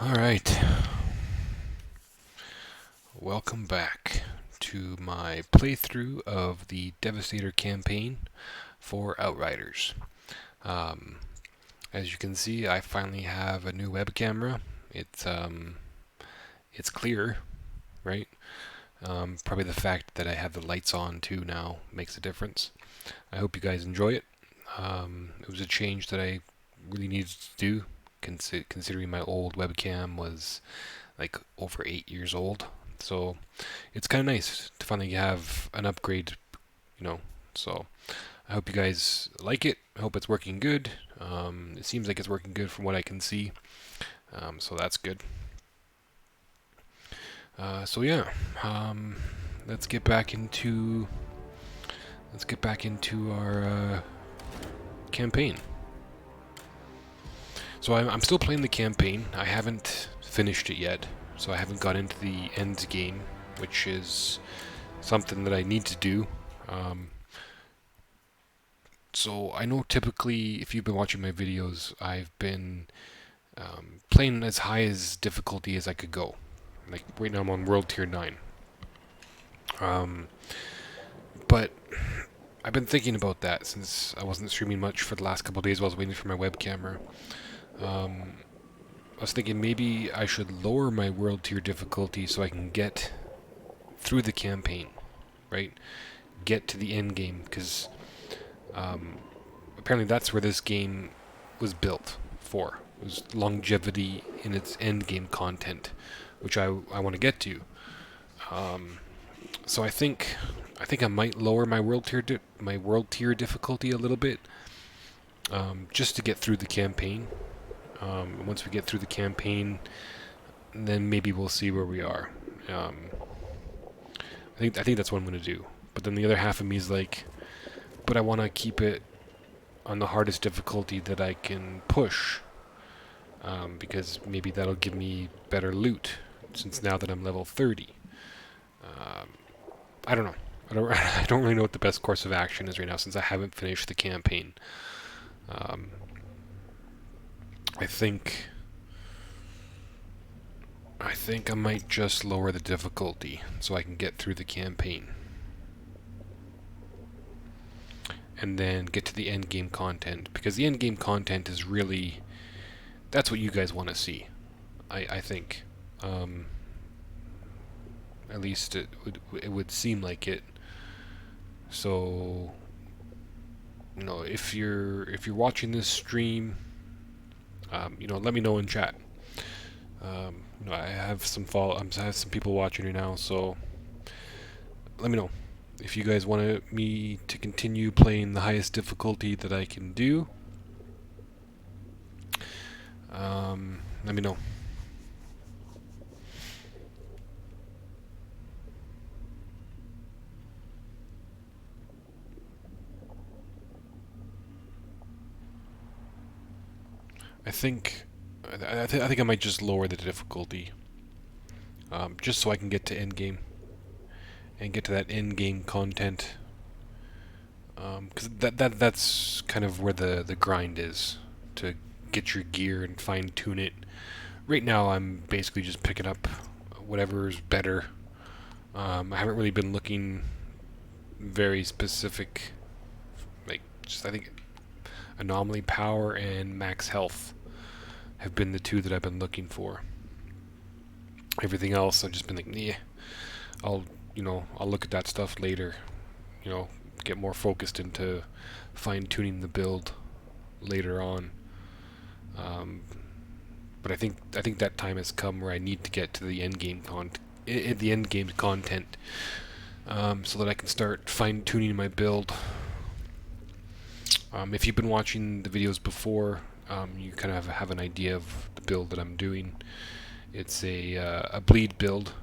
Alright, welcome back to my playthrough of the Devastator campaign for Outriders. Um, as you can see, I finally have a new web camera. It's clear, right? Probably the fact that I have the lights on too now makes a difference. I hope you guys enjoy it. It was a change that I really needed to do, considering my old webcam was like over 8 years old. So it's kind of nice to finally have an upgrade, you know. So I hope you guys like it. I hope it's working good. It seems like it's working good from what I can see. So that's good. So yeah, let's get back into our campaign. So I'm still playing the campaign. I haven't finished it yet, so I haven't got into the end game, which is something that I need to do. So I know typically, if you've been watching my videos, I've been playing as high as difficulty as I could go. Like right now I'm on World Tier 9. But I've been thinking about that since I wasn't streaming much for the last couple of days while I was waiting for my web camera. I was thinking maybe I should lower my world tier difficulty so I can get through the campaign, right? Get to the end game, because apparently that's where this game was built for. It was longevity in its end game content, which I want to get to. So I think I might lower my world tier difficulty a little bit, just to get through the campaign. Once we get through the campaign, then maybe we'll see where we are. I think that's what I'm going to do. But then the other half of me is like, but I want to keep it on the hardest difficulty that I can push, because maybe that'll give me better loot, since now that I'm level 30. I don't know. I don't really know what the best course of action is right now, since I haven't finished the campaign. I think I might just lower the difficulty so I can get through the campaign, and then get to the end game content, because the end game content is really, that's what you guys want to see. I think, at least it would seem like it. So, if you're watching this stream, let me know in chat. I have some people watching right now, so let me know if you guys want me to continue playing the highest difficulty that I can do. Let me know. I think I might just lower the difficulty, just so I can get to end game and get to that end game content. Because that's kind of where the grind is, to get your gear and fine tune it. Right now, I'm basically just picking up whatever's better. I haven't really been looking very specific, like just I think anomaly power and max health have been the two that I've been looking for. Everything else I've just been like, yeah, I'll look at that stuff later. Get more focused into fine-tuning the build later on. But I think that time has come where I need to get to the end game content, so that I can start fine-tuning my build. If you've been watching the videos before, you kind of have an idea of the build that I'm doing. It's a bleed build,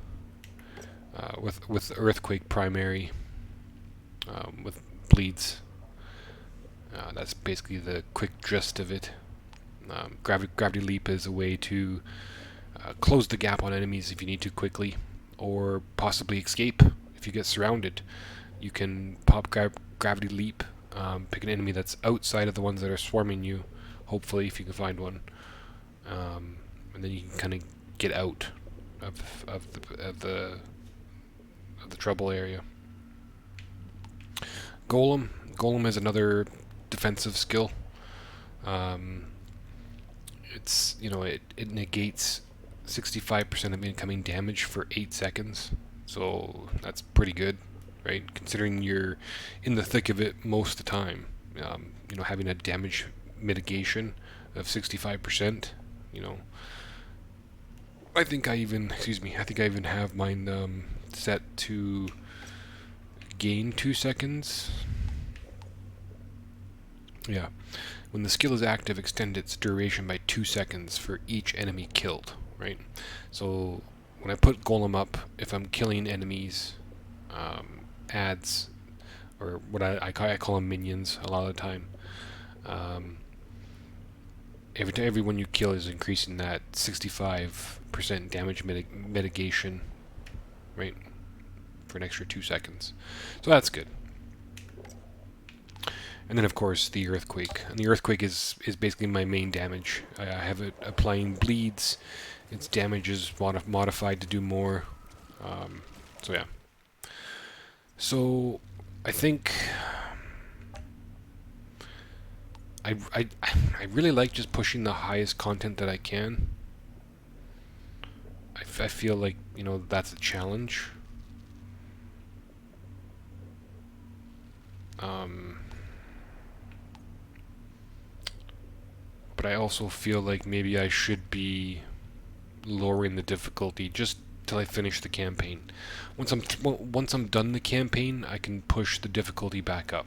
with earthquake primary, with bleeds. That's basically the quick gist of it. Gravity leap is a way to close the gap on enemies if you need to quickly, or possibly escape if you get surrounded. You can pop gravity leap, pick an enemy that's outside of the ones that are swarming you, hopefully, if you can find one, and then you can kind of get out of the trouble area. Golem is another defensive skill. It's it negates 65% of incoming damage for 8 seconds, so that's pretty good, right? Considering you're in the thick of it most of the time. Having a damage mitigation of 65%. I think I even have mine set to gain 2 seconds. Yeah. When the skill is active, extend its duration by 2 seconds for each enemy killed, right? So when I put Golem up, if I'm killing enemies, adds, or what I call them minions a lot of the time, everyone you kill is increasing that 65% damage mitigation, right? For an extra 2 seconds. So that's good. And then, of course, the Earthquake. And the Earthquake is basically my main damage. I have it applying bleeds. Its damage is modified to do more. So, yeah. So, I think... I really like just pushing the highest content that I can. I feel like, that's a challenge. But I also feel like maybe I should be lowering the difficulty just till I finish the campaign. Once I'm done the campaign, I can push the difficulty back up.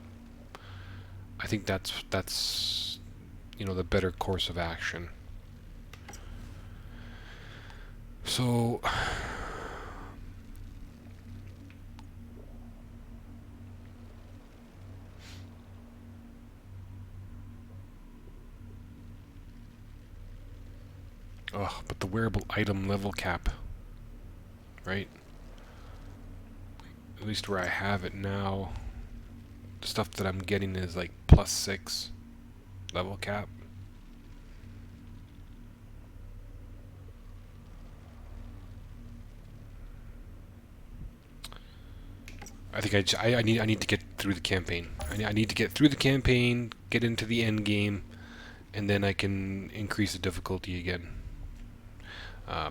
I think that's the better course of action. So but the wearable item level cap, right? At least where I have it now, the stuff that I'm getting is like +6 level cap. I think I need to get through the campaign. I need to get through the campaign, get into the end game, and then I can increase the difficulty again.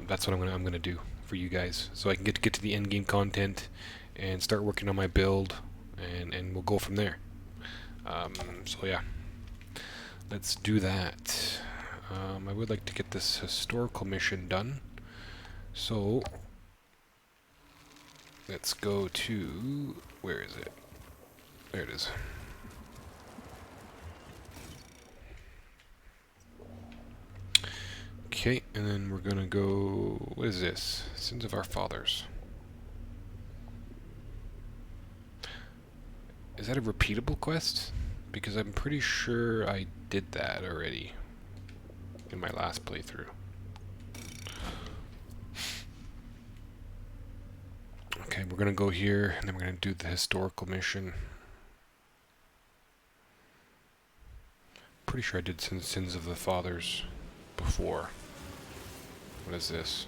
That's what I'm gonna do for you guys, so I can get to the end game content and start working on my build, and we'll go from there. So yeah, let's do that. I would like to get this historical mission done, so let's go to, where is it? There it is. Okay, and then we're gonna go, what is this? Sins of Our Fathers. Is that a repeatable quest? Because I'm pretty sure I did that already in my last playthrough. Okay, we're gonna go here, and then we're gonna do the historical mission. Pretty sure I did Sins of the Fathers before. What is this?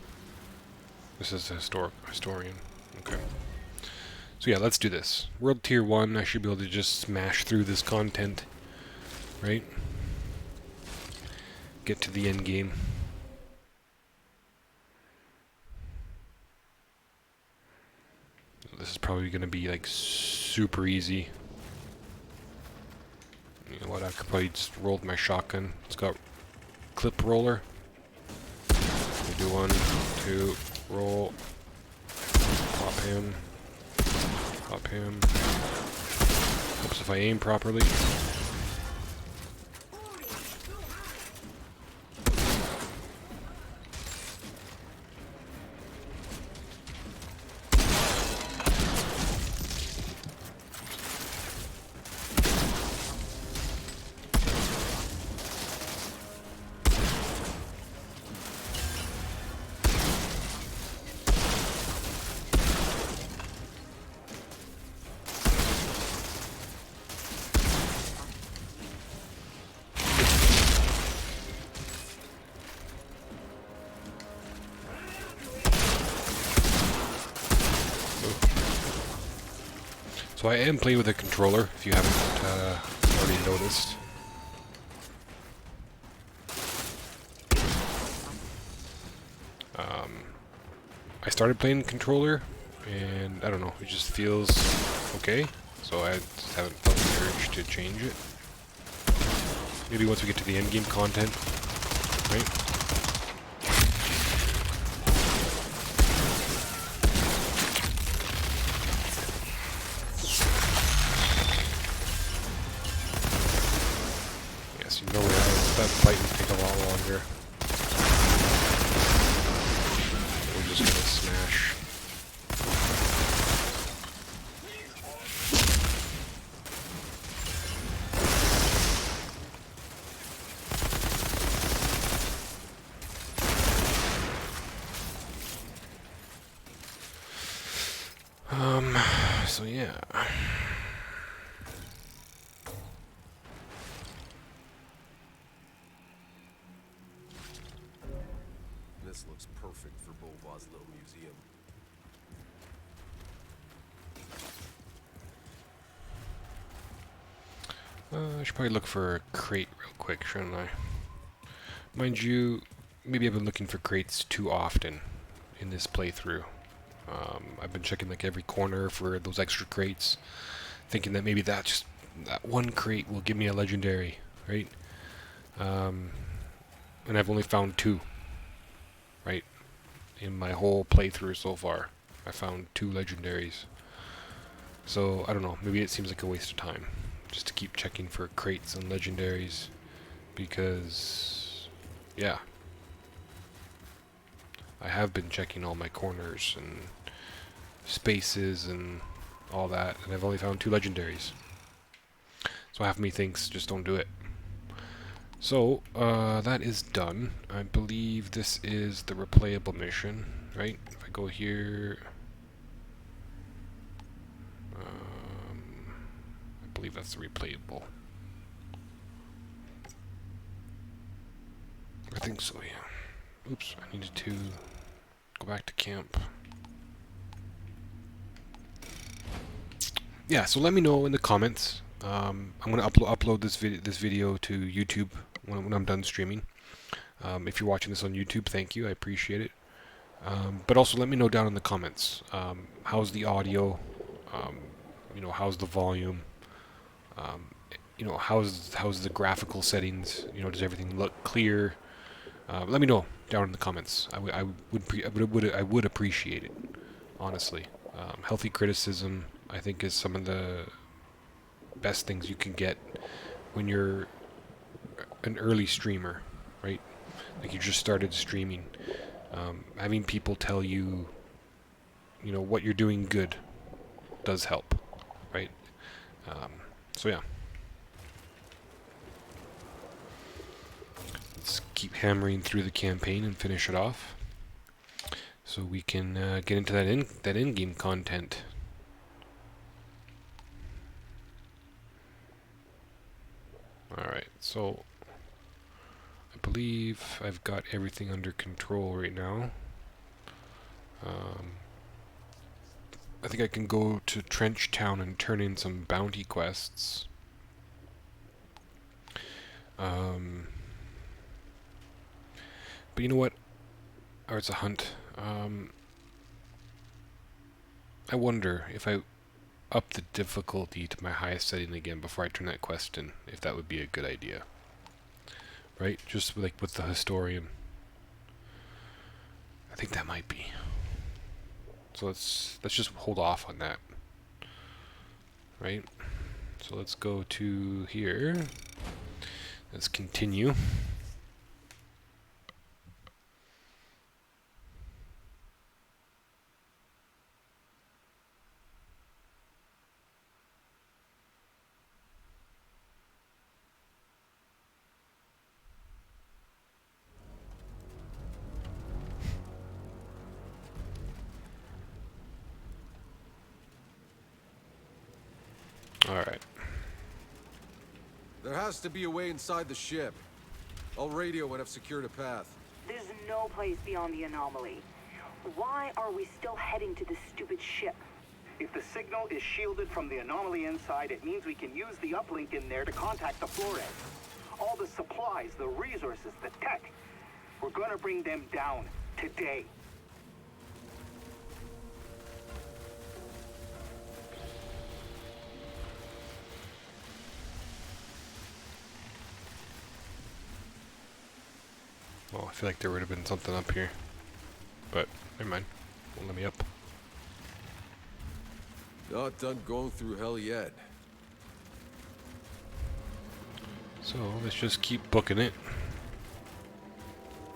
This is a historian. Okay. So yeah, let's do this. World Tier 1, I should be able to just smash through this content, right? Get to the end game. This is probably going to be like super easy. You know what, I could probably just roll with my shotgun. It's got clip roller. Do 1, 2, roll, pop him, pop him. Helps if I aim properly. So I am playing with a controller, if you haven't already noticed. I started playing controller, and I don't know, it just feels okay. So I just haven't felt the urge to change it. Maybe once we get to the end game content, right? Yes, you know that fight would take a lot longer. We're just gonna smash. So yeah. This looks perfect for Beauvoir's little museum. I should probably look for a crate real quick, shouldn't I? Mind you, maybe I've been looking for crates too often in this playthrough. I've been checking like every corner for those extra crates, thinking that maybe that one crate will give me a legendary, right? And I've only found 2, right? In my whole playthrough so far, I found 2 legendaries. So I don't know, maybe it seems like a waste of time just to keep checking for crates and legendaries, because yeah, I have been checking all my corners and spaces and all that, and I've only found 2 legendaries. So half of me thinks just don't do it. So that is done. I believe this is the replayable mission, right? If I go here, I believe that's the replayable. I think so, yeah. Oops, I needed to go back to camp. Yeah, so let me know in the comments. I'm going to upload this video to YouTube when I'm done streaming. If you're watching this on YouTube, thank you, I appreciate it. But also let me know down in the comments, how's the audio, you know, how's the volume, you know, how's the graphical settings, you know, does everything look clear? Let me know down in the comments. I would appreciate it, honestly. Healthy criticism, I think, is some of the best things you can get when you're an early streamer, right? Like you just started streaming. Having people tell you, you know, what you're doing good does help, right? So yeah. Let's keep hammering through the campaign and finish it off, so we can get into that in-game content. Alright, so I believe I've got everything under control right now. I think I can go to Trench Town and turn in some bounty quests. But you know what? Or it's a hunt. I wonder if I up the difficulty to my highest setting again before I turn that quest in, if that would be a good idea. Right? Just like with the historian. I think that might be. So let's just hold off on that. Right? So let's go to here. Let's continue. Alright. There has to be a way inside the ship. I'll radio when I've secured a path. There's no place beyond the anomaly. Why are we still heading to this stupid ship? If the signal is shielded from the anomaly inside, it means we can use the uplink in there to contact the Flores. All the supplies, the resources, the tech. We're gonna bring them down today. Well, I feel like there would have been something up here. But, never mind. Won't let me up. Not done going through hell yet. So, let's just keep booking it.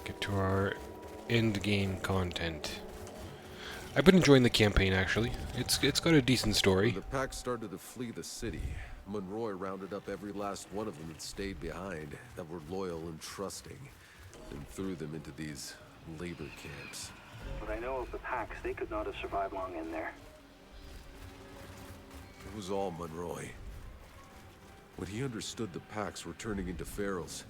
Get to our end game content. I've been enjoying the campaign, actually. It's got a decent story. When the pack started to flee the city, Monroy rounded up every last one of them that stayed behind, that were loyal and trusting, and threw them into these labor camps. But I know of the packs, they could not have survived long in there. It was all Monroy. When he understood the packs were turning into ferals,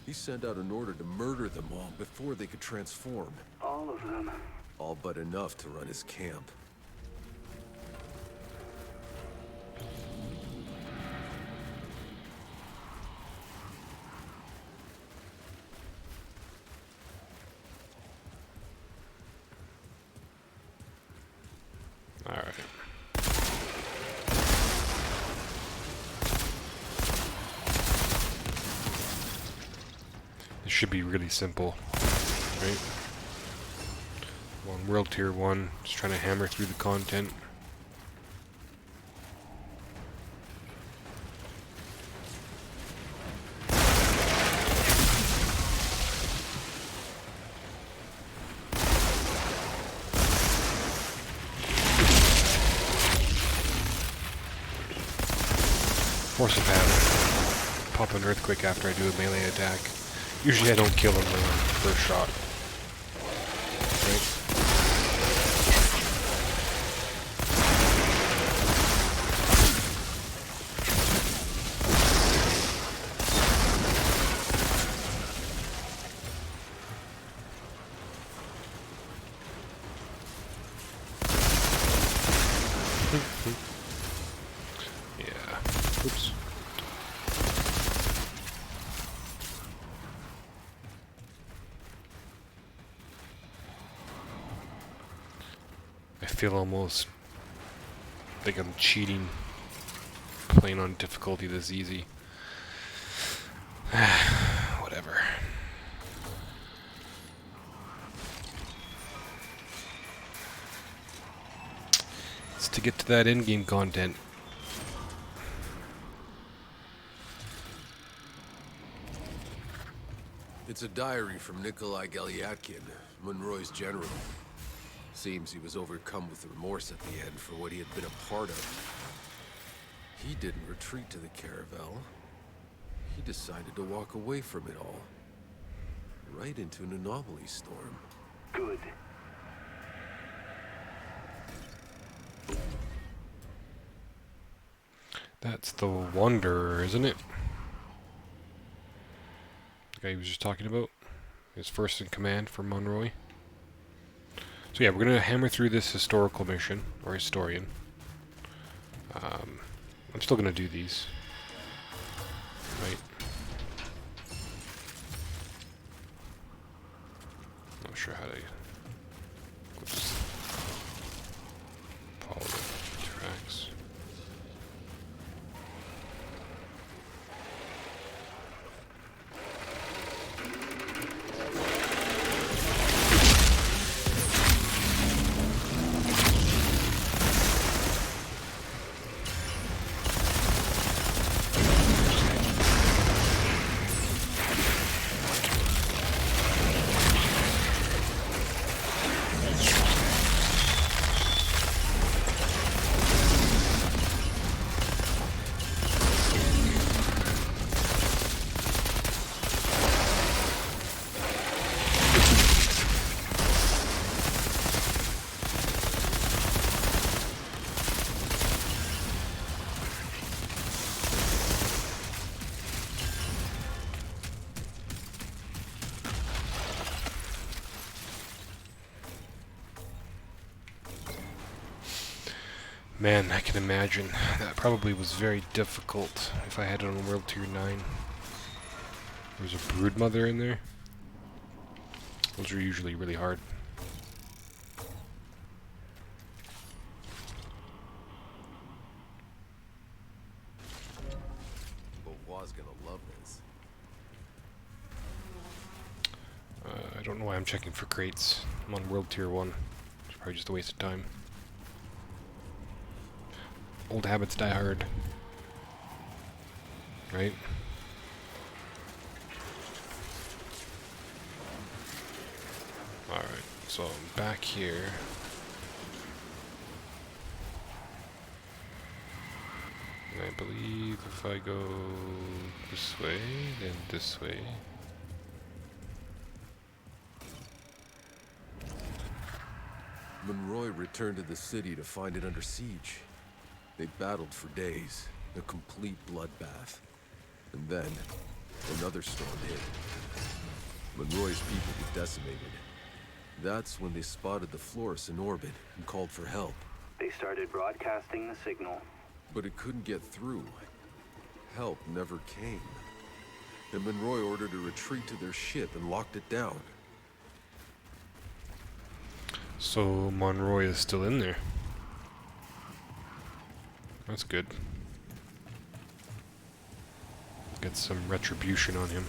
he sent out an order to murder them all before they could transform. All of them. All but enough to run his camp. Alright. This should be really simple, right? One World Tier 1, just trying to hammer through the content. Force of habit. Pop an earthquake after I do a melee attack. Usually I don't kill him on the first shot. Right? Yeah. Oops. I feel almost like I'm cheating playing on difficulty this easy. Whatever. It's to get to that in-game content. It's a diary from Nikolai Galyatkin, Monroy's general. Seems he was overcome with remorse at the end for what he had been a part of. He didn't retreat to the caravel. He decided to walk away from it all. Right into an anomaly storm. Good. That's the Wanderer, isn't it? The guy he was just talking about. His first in command for Monroy. So yeah, we're gonna hammer through this historical mission, or historian. I'm still gonna do these. Right. Not sure how to... Let's follow the tracks. Man, I can imagine. That probably was very difficult if I had it on World Tier 9. There's a Broodmother in there. Those are usually really hard. But was gonna love this. I don't know why I'm checking for crates. I'm on World Tier 1. It's probably just a waste of time. Old habits die hard. Right? Alright, so I'm back here. And I believe if I go this way, then this way. Monroy returned to the city to find it under siege. They battled for days, a complete bloodbath. And then, another storm hit. Monroy's people were decimated. That's when they spotted the Flores in orbit and called for help. They started broadcasting the signal. But it couldn't get through. Help never came. And Monroy ordered a retreat to their ship and locked it down. So Monroy is still in there. That's good. Get some retribution on him.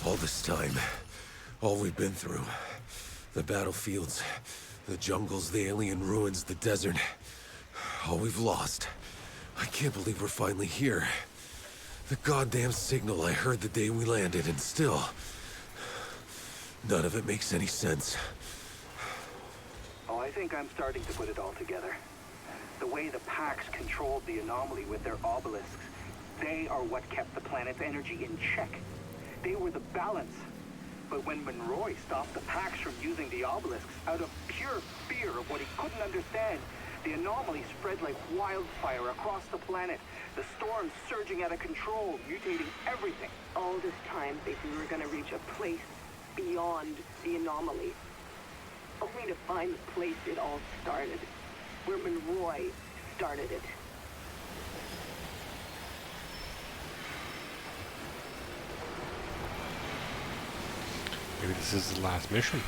All this time, all we've been through. The battlefields, the jungles, the alien ruins, the desert. All we've lost. I can't believe we're finally here. The goddamn signal I heard the day we landed, and still... none of it makes any sense. Oh, I think I'm starting to put it all together. The way the Pax controlled the anomaly with their obelisks, they are what kept the planet's energy in check. They were the balance. But when Monroy stopped the Pax from using the obelisks out of pure fear of what he couldn't understand, the anomaly spread like wildfire across the planet. The storm surging out of control, mutating everything. All this time thinking we were going to reach a place beyond the anomaly. Only to find the place it all started. Where Monroy started it. Maybe this is the last mission.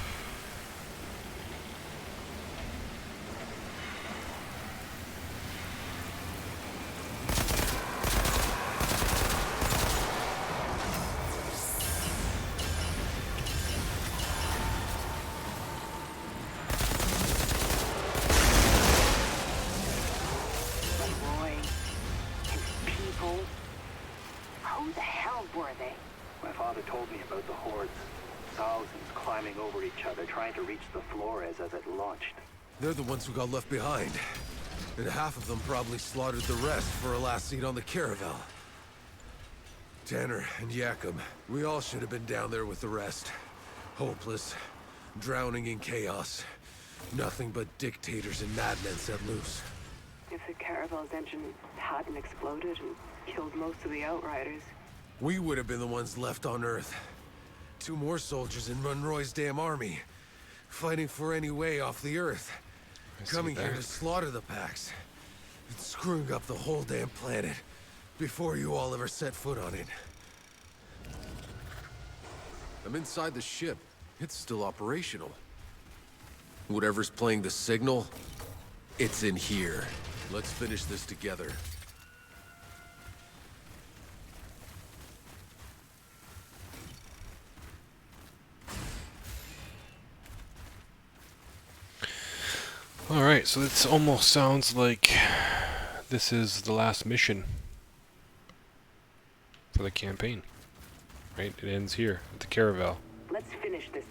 Monroy, his people. Who the hell were they? My father told me about the hordes. Thousands climbing over each other, trying to reach the Flores as it launched. They're the ones who got left behind. And half of them probably slaughtered the rest for a last seat on the caravel. Tanner and Yakum, we all should have been down there with the rest. Hopeless, drowning in chaos. Nothing but dictators and madmen set loose. If the caravel's engine hadn't exploded and killed most of the Outriders. We would have been the ones left on Earth. 2 more soldiers in Monroy's damn army. Fighting for any way off the Earth. Coming here to slaughter the Pax. And screwing up the whole damn planet. Before you all ever set foot on it. I'm inside the ship. It's still operational. Whatever's playing the signal, it's in here. Let's finish this together. Alright, so it almost sounds like this is the last mission for the campaign. Right? It ends here at the Caravel. Let's finish this.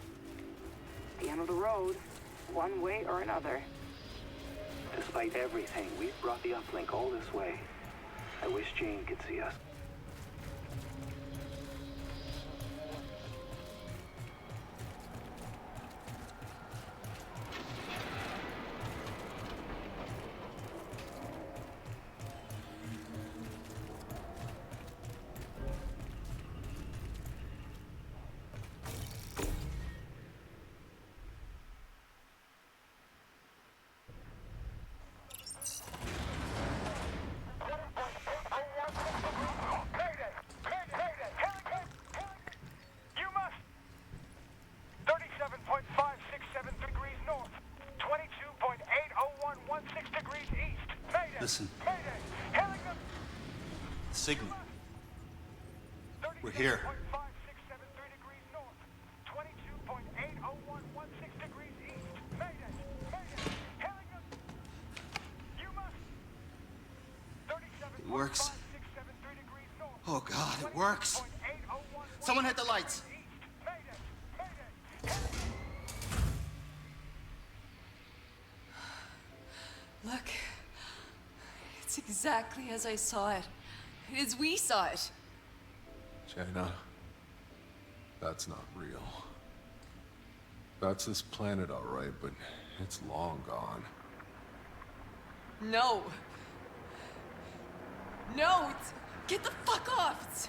The end of the road, one way or another. Despite everything, we've brought the uplink all this way. I wish Jane could see us. Listen. Signal. We're here. It works. Oh God, it works. Someone hit the lights. Look. It's exactly as I saw it. As we saw it. China, that's not real. That's this planet, all right, but it's long gone. No. No, get the fuck off.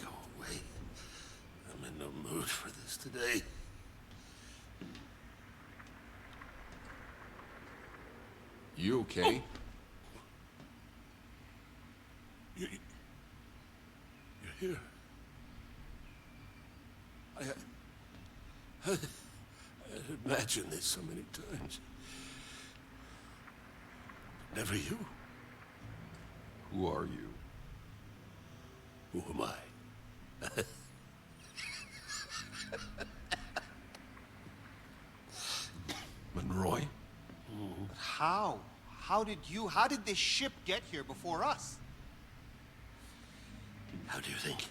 Go away. I'm in no mood for this today. You okay? You're here. I had imagined this so many times. Never you. Who are you? Who am I? Monroy? How? How did this ship get here before us? How do you think?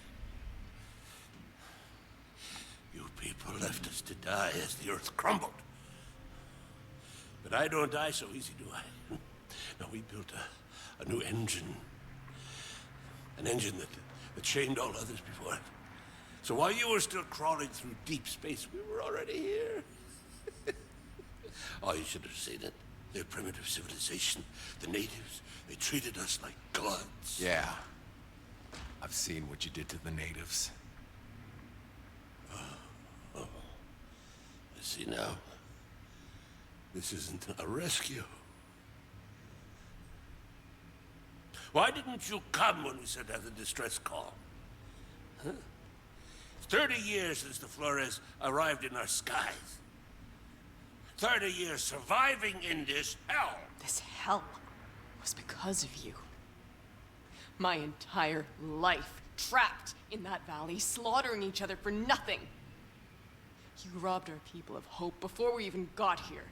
You people left us to die as the Earth crumbled. But I don't die so easy, do I? No, we built a new engine. An engine that shamed all others before it. So while you were still crawling through deep space, we were already here. Oh, you should have seen it. Their primitive civilization, the natives, they treated us like gods. Yeah. I've seen what you did to the natives. I see now. This isn't a rescue. Why didn't you come when we sent out the distress call? Huh? 30 years since the Flores arrived in our skies. 30 years surviving in this hell. This hell was because of you. My entire life trapped in that valley, slaughtering each other for nothing. You robbed our people of hope before we even got here.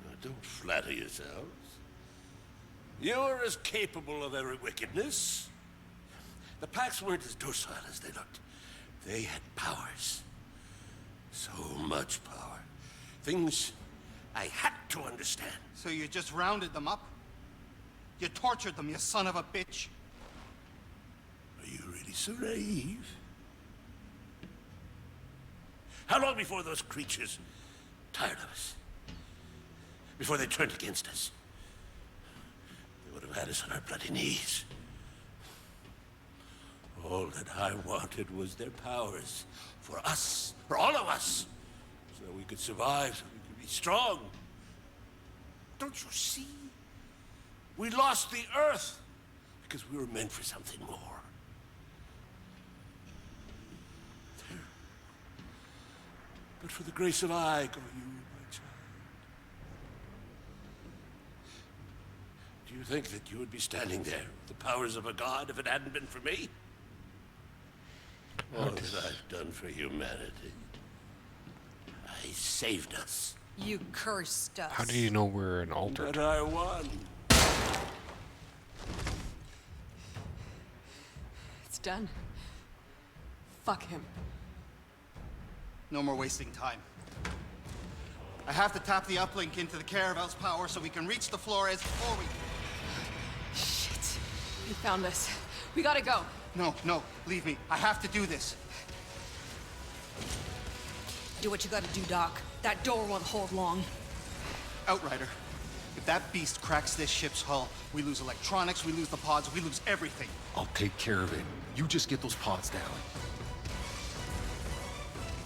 Now, don't flatter yourselves. You're as capable of every wickedness. The Pax weren't as docile as they looked. They had powers. So much power. Things I had to understand. So you just rounded them up? You tortured them, you son of a bitch. Are you really so naive? How long before those creatures tired of us? Before they turned against us? They would have had us on our bloody knees. All that I wanted was their powers. For us. For all of us. So that we could survive, so we could be strong. Don't you see? We lost the Earth because we were meant for something more. There. But for the grace of I go you, my child. Do you think that you would be standing there with the powers of a god if it hadn't been for me? All that I've done for humanity. I saved us. You cursed us. How do you know we're an altered? But I won. It's done. Fuck him. No more wasting time. I have to tap the uplink into the Caravel's power so we can reach the Flores before we... Shit. He found us. We gotta go. No, leave me. I have to do this. Do what you gotta do, Doc. That door won't hold long. Outrider, if that beast cracks this ship's hull, we lose electronics, we lose the pods, we lose everything. I'll take care of it. You just get those pods down.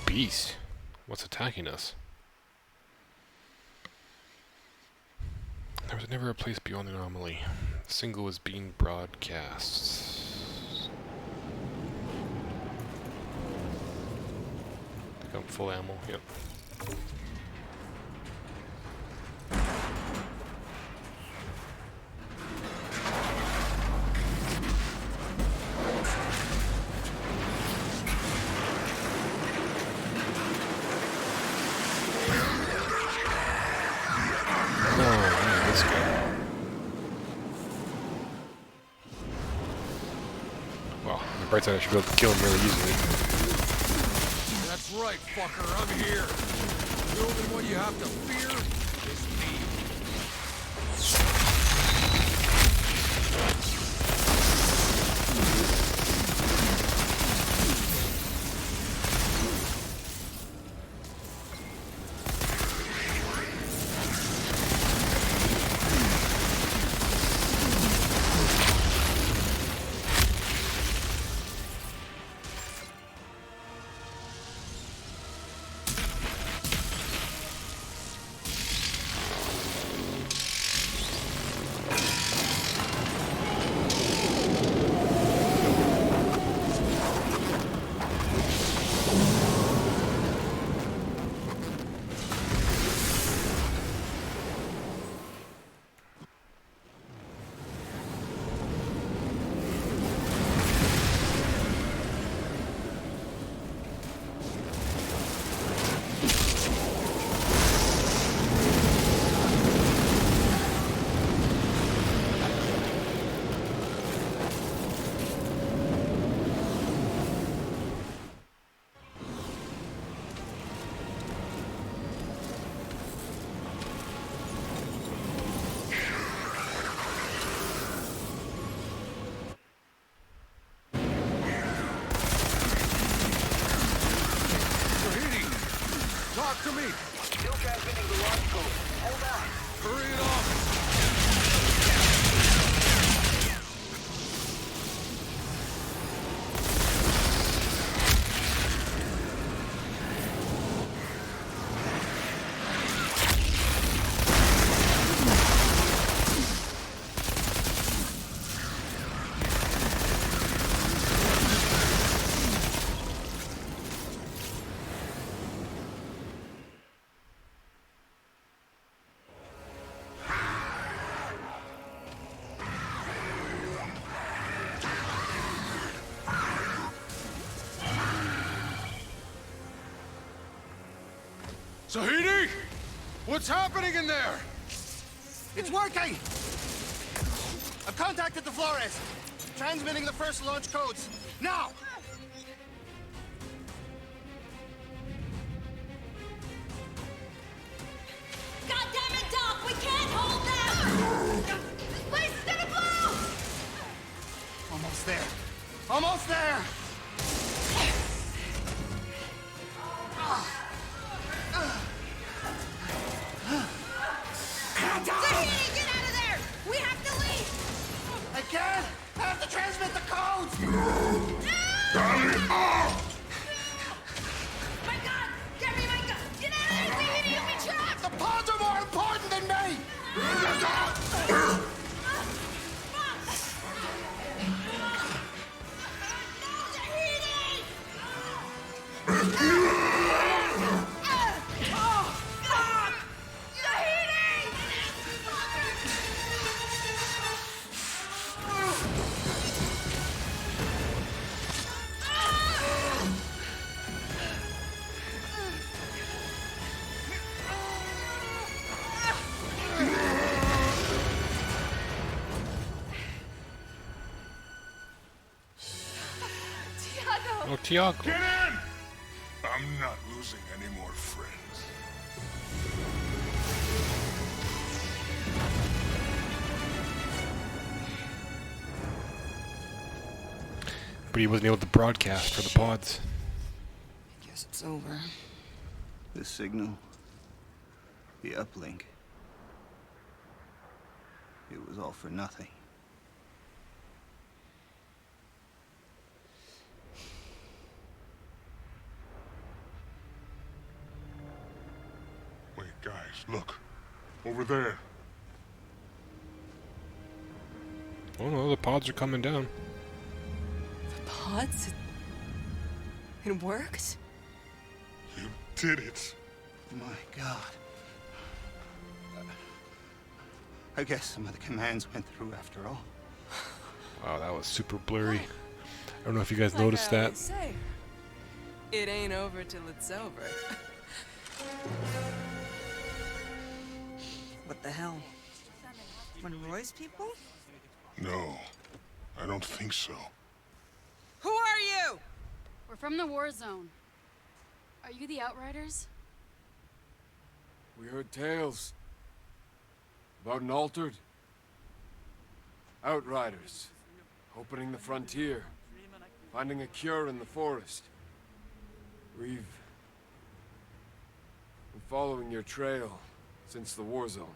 Beast? What's attacking us? There was never a place beyond the anomaly. The single was being broadcast. I think I'm full ammo, yep. Bright side, I should be able to kill him really easily. That's right, fucker. I'm here. The only one you have to fear is me. To me. Still transmitting the launch code. Hold on. Hurry it up. Zahidi? What's happening in there? It's working! I've contacted the Flores. Transmitting the first launch codes. Now! God damn it, Doc! We can't hold them! This place is gonna blow! Almost there. Almost there! Zahidi, get out of there! We have to leave! I can't! I have to transmit the codes! My God! Get me my gun! Get out of there, Zahidi! You'll be trapped! The pods are more important than me! Tiago. Get in! I'm not losing any more friends. But he wasn't able to broadcast for the pods. Guess it's over. The signal, the uplink, it was all for nothing. Wait, guys, look. Over there. Oh no, the pods are coming down. The pods? It worked? You did it. My God. I guess some of the commands went through after all. Wow, that was super blurry. I don't know if you guys Like noticed I that. always say, it ain't over till it's over. What the hell? Monroy's people? No, I don't think so. Who are you? We're from the war zone. Are you the Outriders? We heard tales about an altered. Outriders. Opening the frontier. Finding a cure in the forest. We've been following your trail since the war zone.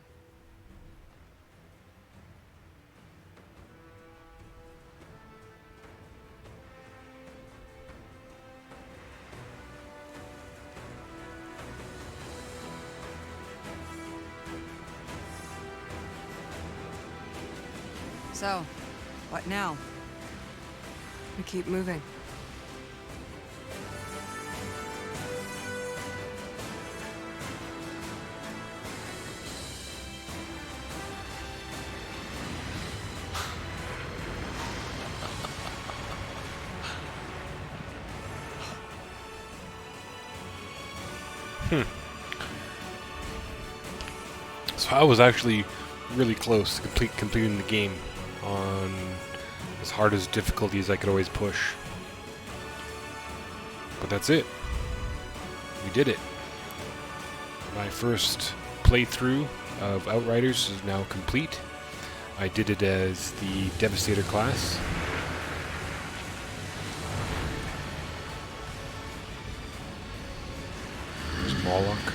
So, what now? We keep moving. So I was actually really close to completing the game on as hard as difficulty as I could always push. But that's it. We did it. My first playthrough of Outriders is now complete. I did it as the Devastator class. There's Moloch.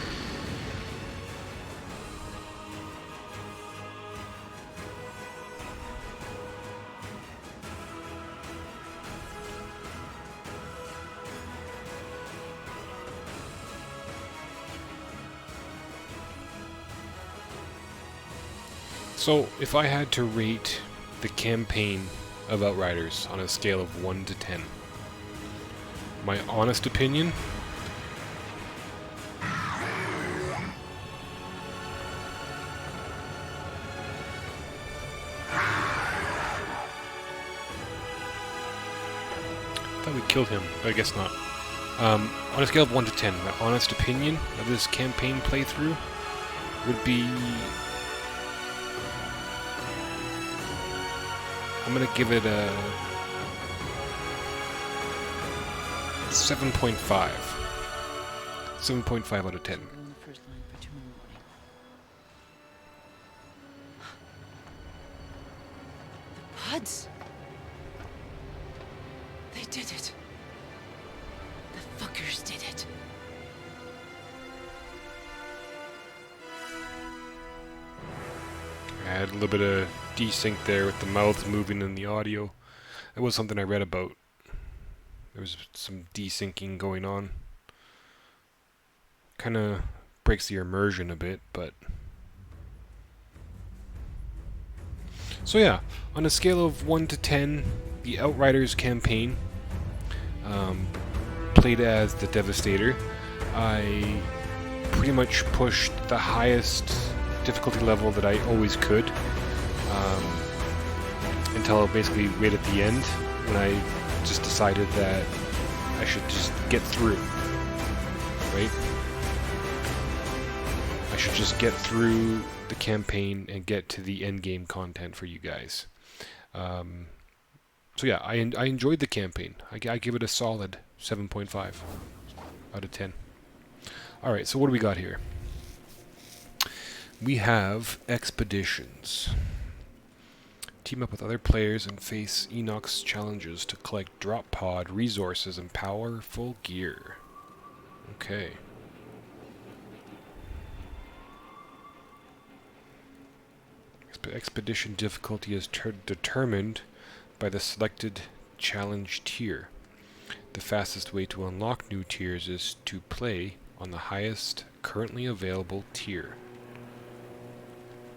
So, if I had to rate the campaign of Outriders on a scale of 1 to 10, my honest opinion, I thought we killed him, but I guess not. On a scale of 1 to 10, my honest opinion of this campaign playthrough would be... I'm gonna give it a 7.5. 7.5 out of 10. Pods? They did it. The fuckers did it. I had a little bit of desync there with the mouths moving and the audio. That was something I read about. There was some desyncing going on. Kind of breaks the immersion a bit, but... So yeah, on a scale of 1 to 10, the Outriders campaign, played as the Devastator, I pretty much pushed the highest difficulty level that I always could, until basically right at the end, when I just decided that I should just get through, right? I should just get through the campaign and get to the end game content for you guys. So yeah, I enjoyed the campaign. I give it a solid 7.5 out of 10. Alright, so what do we got here? We have Expeditions. Team up with other players and face Enoch's challenges to collect drop pod resources and powerful gear. Okay. Expedition difficulty is determined by the selected challenge tier. The fastest way to unlock new tiers is to play on the highest currently available tier.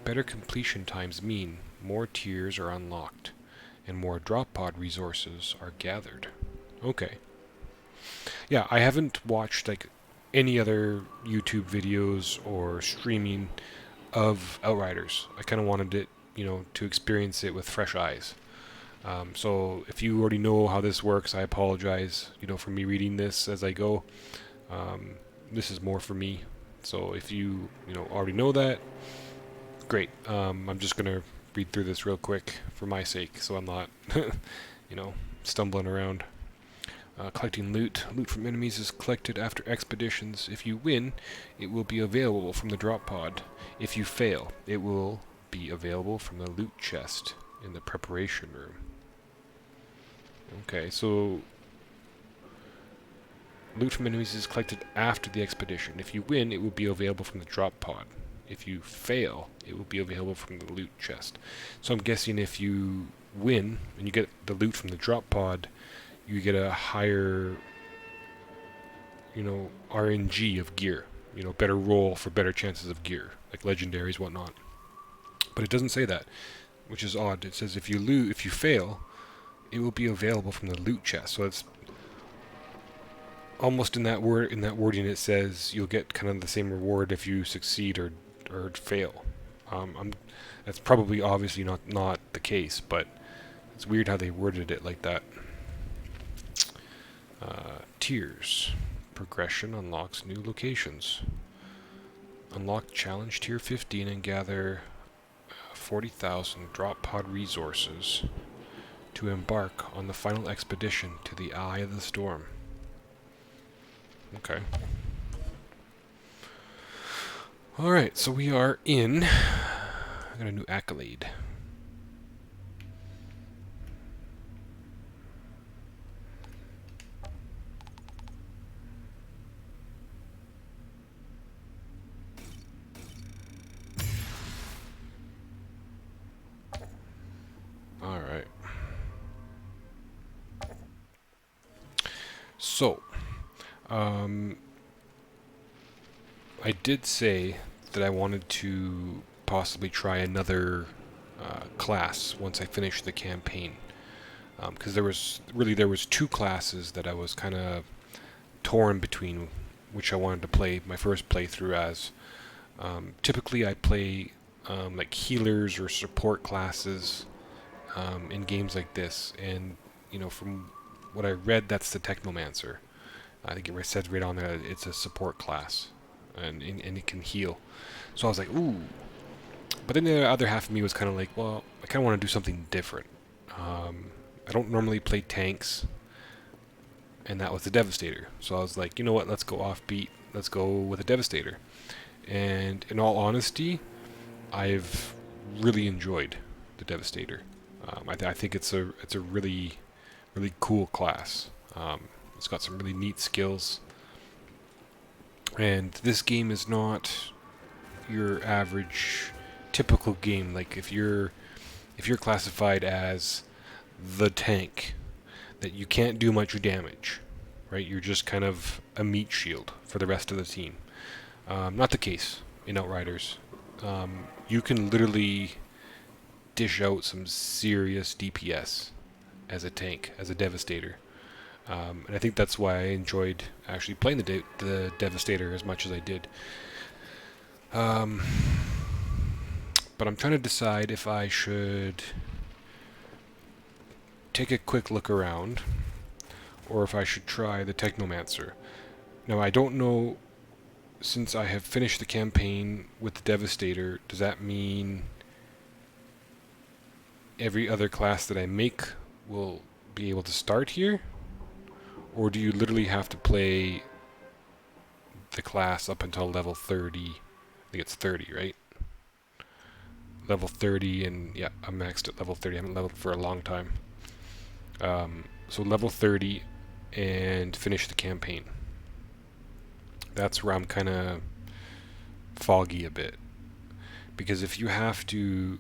Better completion times mean more tiers are unlocked and more drop pod resources are gathered. Okay. Yeah, I haven't watched like any other YouTube videos or streaming of Outriders. I kind of wanted it, to experience it with fresh eyes. So if you already know how this works, I apologize, for me reading this as I go. This is more for me. So if you, already know that, great. I'm just going to read through this real quick for my sake, so I'm not, stumbling around. Collecting loot. Loot from enemies is collected after expeditions. If you win, it will be available from the drop pod. If you fail, it will be available from the loot chest in the preparation room. Okay, so loot from enemies is collected after the expedition. If you win, it will be available from the drop pod. If you fail, it will be available from the loot chest. So I'm guessing if you win and you get the loot from the drop pod, you get a higher, RNG of gear. Better roll for better chances of gear, like legendaries, whatnot. But it doesn't say that, which is odd. It says if you fail, it will be available from the loot chest. So it's almost in that wording. It says you'll get kind of the same reward if you succeed or fail. That's probably obviously not the case, but it's weird how they worded it like that. Tiers. Progression unlocks new locations. Unlock challenge tier 15 and gather 40,000 drop pod resources to embark on the final expedition to the Eye of the Storm. Okay. Alright, so we are in... I got a new accolade. Alright. So, I did say that I wanted to possibly try another class once I finished the campaign. Because there was two classes that I was kind of torn between which I wanted to play my first playthrough as. Typically I play like healers or support classes in games like this, and from what I read, that's the Technomancer. I think it says right on there it's a support class, and it can heal. So I was like, ooh. But then the other half of me was kind of like, well, I kind of want to do something different. I don't normally play tanks, and that was the Devastator. So I was like, you know what, let's go offbeat. Let's go with a Devastator. And in all honesty, I've really enjoyed the Devastator. I think it's a really cool class. It's got some really neat skills, and this game is not your average typical game. Like if you're classified as the tank, that you can't do much damage, right? You're just kind of a meat shield for the rest of the team. Not the case in Outriders. You can literally dish out some serious DPS as a tank, as a Devastator. And I think that's why I enjoyed actually playing the Devastator as much as I did. But I'm trying to decide if I should take a quick look around, or if I should try the Technomancer. Now, I don't know, since I have finished the campaign with the Devastator, does that mean every other class that I make will be able to start here? Or do you literally have to play the class up until level 30? I think it's 30, right? Level 30, and yeah, I'm maxed at level 30. I haven't leveled for a long time. So level 30 and finish the campaign. That's where I'm kind of foggy a bit. Because if you have to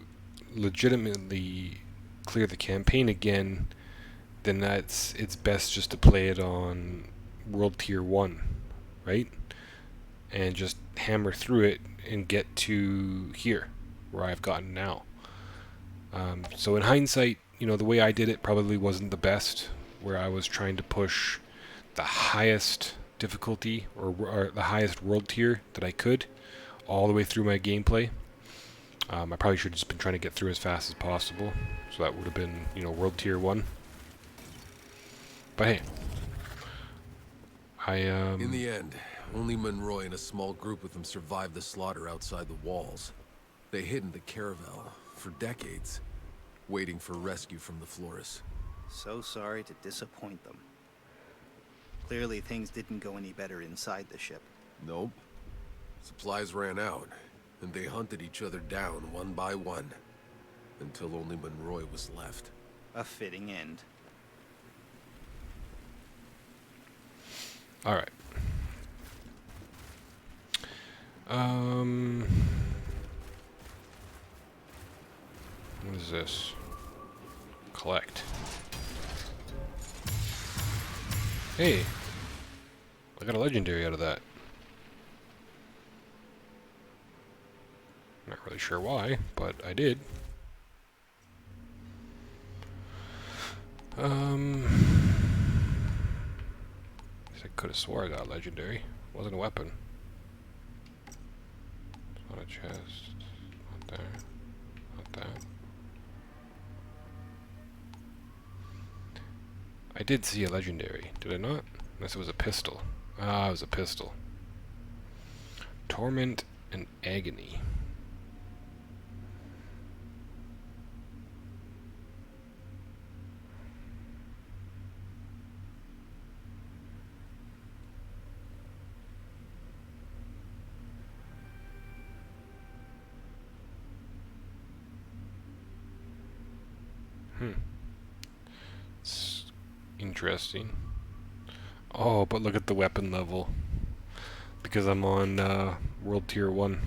legitimately clear the campaign again, then it's best just to play it on World Tier 1, right? And just hammer through it and get to here, where I've gotten now. So in hindsight, you know, the way I did it probably wasn't the best, where I was trying to push the highest difficulty or the highest world tier that I could all the way through my gameplay. I probably should have just been trying to get through as fast as possible, so that would have been, you know, World Tier 1. But hey, In the end, only Monroy and a small group with him survived the slaughter outside the walls. They hid in the caravel for decades, waiting for rescue from the Flores. So sorry to disappoint them. Clearly things didn't go any better inside the ship. Nope. Supplies ran out, and they hunted each other down one by one, until only Monroy was left. A fitting end. alright. What is this? Collect. Hey! I got a legendary out of that. Not really sure why, but I did. I could have swore I got a legendary. Wasn't a weapon. It's not a chest. Not there. Not that. I did see a legendary, did I not? Unless it was a pistol. Ah, it was a pistol. Torment and Agony. It's interesting. Oh, but look at the weapon level. Because I'm on World Tier 1.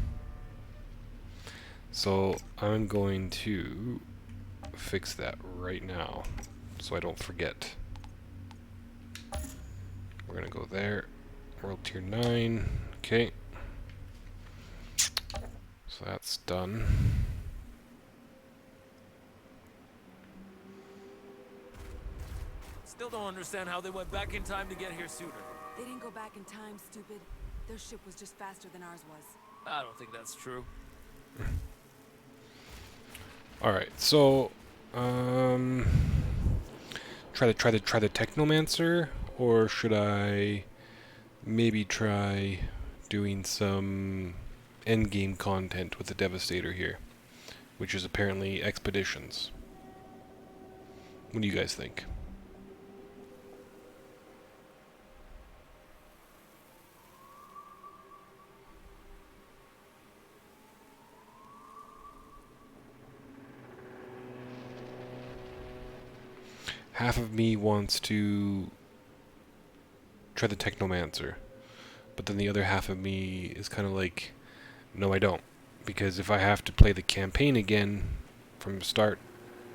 So I'm going to fix that right now, so I don't forget. We're gonna go there. World Tier 9. Okay. So that's done. Still don't understand how they went back in time to get here sooner. They didn't go back in time, stupid. Their ship was just faster than ours was. I don't think that's true. Alright, so try the Technomancer, or should I maybe try doing some endgame content with the Devastator here, which is apparently expeditions. What do you guys think? Half of me wants to try the Technomancer, but then the other half of me is kind of like, no, I don't. Because if I have to play the campaign again from start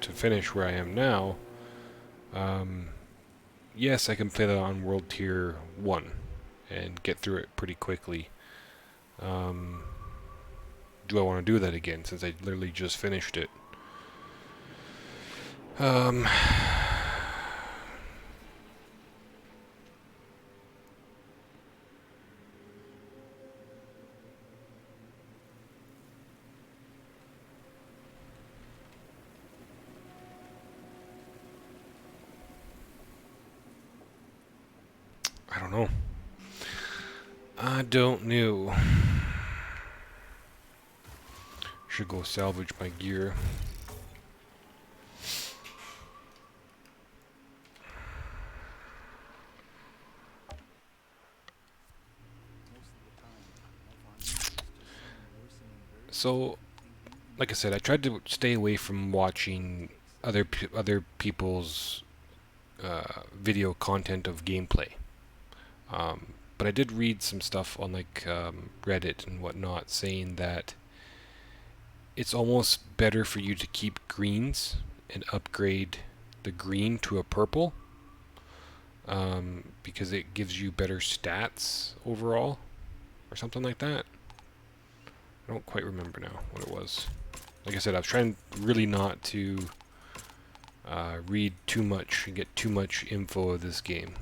to finish where I am now, yes, I can play that on World Tier 1 and get through it pretty quickly. Do I want to do that again, since I literally just finished it? I don't know. I don't know. Should go salvage my gear. So, like I said, I tried to stay away from watching other people's video content of gameplay. But I did read some stuff on like Reddit and whatnot saying that it's almost better for you to keep greens and upgrade the green to a purple, because it gives you better stats overall, or something like that. I don't quite remember now what it was. Like I said, I was trying really not to read too much and get too much info of this game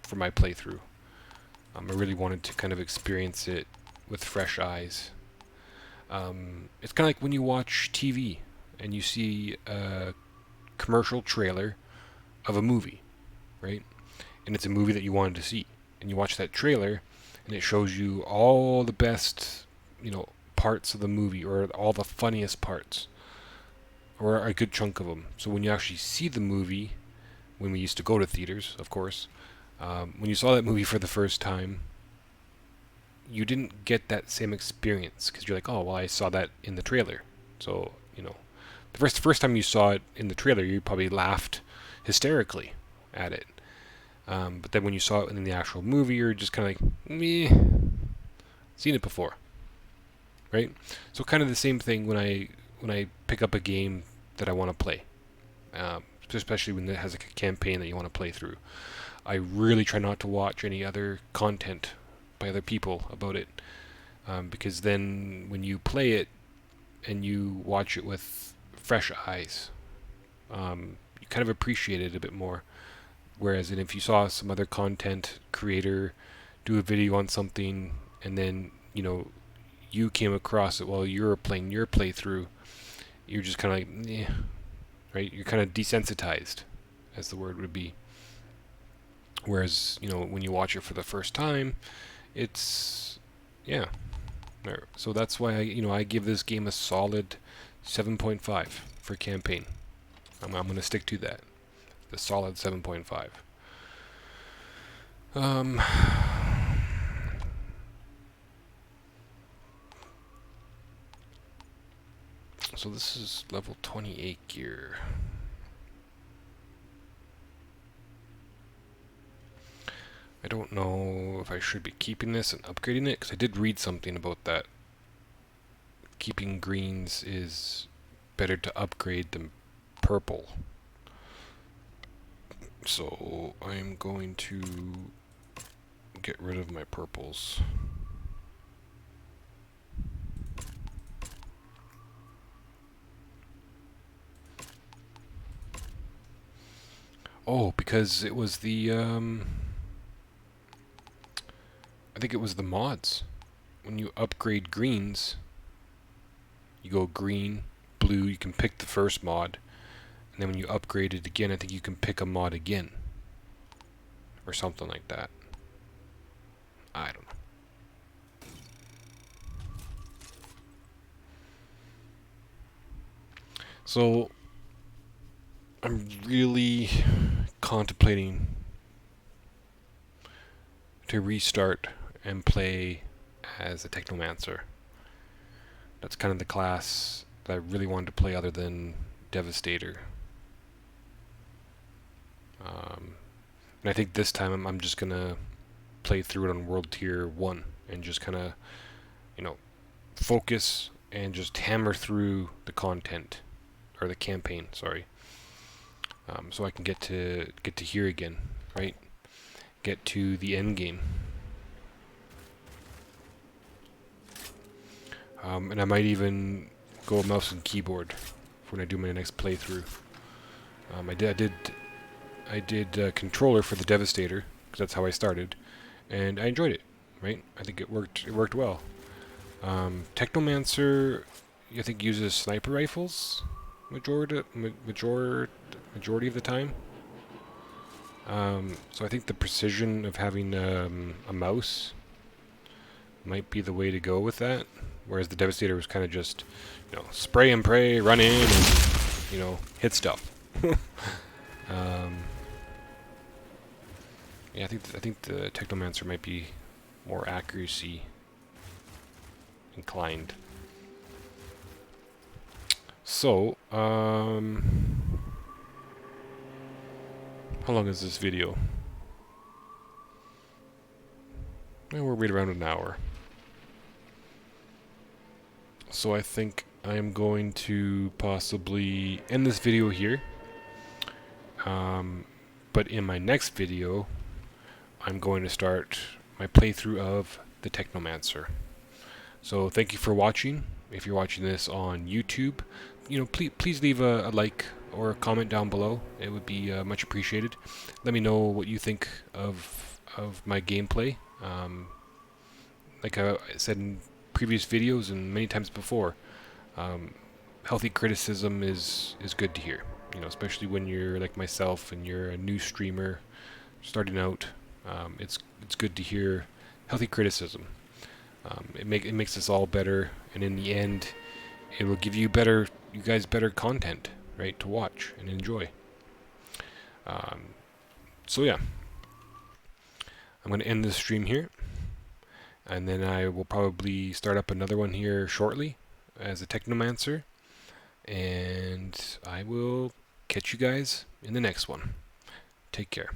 for my playthrough. I really wanted to kind of experience it with fresh eyes. It's kind of like when you watch TV and you see a commercial trailer of a movie, right? And it's a movie that you wanted to see. And you watch that trailer and it shows you all the best, parts of the movie, or all the funniest parts, or a good chunk of them. So when you actually see the movie, when we used to go to theaters, of course, when you saw that movie for the first time, you didn't get that same experience because you're like, oh, well, I saw that in the trailer. So, the first time you saw it in the trailer, you probably laughed hysterically at it. But then when you saw it in the actual movie, you're just kind of like, meh, seen it before, right? So kind of the same thing when I pick up a game that I want to play, especially when it has like a campaign that you want to play through. I really try not to watch any other content by other people about it, because then when you play it and you watch it with fresh eyes, you kind of appreciate it a bit more. Whereas if you saw some other content creator do a video on something and then you came across it while you were playing your playthrough, you're just kind of like, eh, right? You're kind of desensitized, as the word would be. Whereas when you watch it for the first time, it's so that's why I give this game a solid 7.5 for campaign. I'm going to stick to that, the solid 7.5. So this is level 28 gear. I don't know if I should be keeping this and upgrading it, because I did read something about that. Keeping greens is better to upgrade than purple. So I'm going to get rid of my purples. Oh, because it was the I think it was the mods. When you upgrade greens, you go green, blue, you can pick the first mod. And then when you upgrade it again, I think you can pick a mod again. Or something like that. I don't know. So, I'm really contemplating to restart and play as a Technomancer. That's kind of the class that I really wanted to play other than Devastator. And I think this time I'm just going to play through it on World Tier 1 and just kind of, focus and just hammer through the content, or the campaign, sorry. So I can get to here again, right? Get to the end game. And I might even go mouse and keyboard when I do my next playthrough. I did controller for the Devastator, because that's how I started, and I enjoyed it. Right? I think it worked well. Technomancer, I think, uses sniper rifles majority of the time. So I think the precision of having a mouse might be the way to go with that. Whereas the Devastator was kind of just, spray and pray, run in, and hit stuff. Yeah, I think the Technomancer might be more accuracy inclined. So, how long is this video? Well, we're right around an hour. So I think I am going to possibly end this video here. But in my next video, I'm going to start my playthrough of the Technomancer. So thank you for watching. If you're watching this on YouTube, please leave a like or a comment down below. It would be much appreciated. Let me know what you think of my gameplay. Like I said in previous videos and many times before, healthy criticism is good to hear. Especially when you're like myself and you're a new streamer starting out. It's good to hear healthy criticism. It makes us all better, and in the end, it will give you guys better content, right, to watch and enjoy. So yeah, I'm going to end this stream here, and then I will probably start up another one here shortly as a Technomancer, and I will catch you guys in the next one. Take care.